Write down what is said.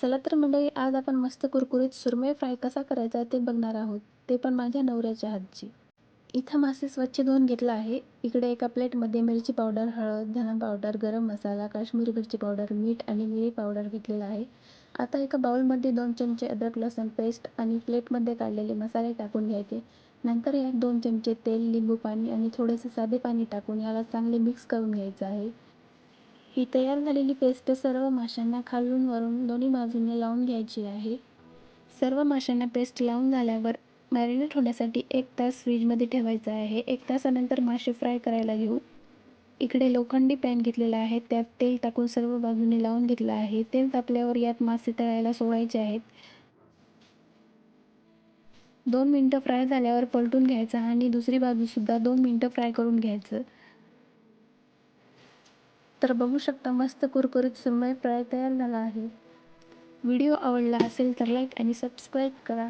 चला तर मंडळी, आज आपण मस्त कुरकुरीत सुरमई फ्राय कसा करायचा ते बघणार आहोत, ते पण माझ्या नवऱ्याच्या हातची. इथं मासे स्वच्छ धुवून घेतला आहे. इकडे एका प्लेटमध्ये मिरची पावडर, हळद, धना पावडर, गरम मसाला, काश्मीरी मिरची पावडर, मीठ आणि मिरी पावडर घेतलेला आहे. आता एका बाउलमध्ये 2 चमचे अद्रक लसूण पेस्ट आणि प्लेटमध्ये काढलेले मसाले टाकून घ्यायचे. नंतर यात 2 चमचे तेल, लिंबू पाणी आणि थोडेसे साधे पाणी टाकून याला चांगले मिक्स करून घ्यायचं आहे. ही तयार झालेली पेस्ट सर्व माशांना खालून वरून दोन्ही बाजूने लावून घ्यायची आहे. सर्व माशांना पेस्ट लावून झाल्यावर मॅरिनेट होण्यासाठी 1 तास फ्रीजमध्ये ठेवायचं आहे. 1 तासानंतर मासे फ्राय करायला घेऊ. इकडे लोखंडी पॅन घेतलेला आहे. त्यात तेल टाकून सर्व बाजूने लावून घेतलं आहे. तेल तापल्यावर यात मासे तळायला सोडायचे आहेत. 2 मिनिटं फ्राय झाल्यावर पलटून घ्यायचं आणि दुसरी बाजूसुद्धा 2 मिनिटं फ्राय करून घ्यायचं. तर बघू शकता, मस्त कुरकुरीत सुरमई फ्राय तयार झाला आहे. व्हिडिओ आवडला असेल तर लाईक आणि सबस्क्राईब करा.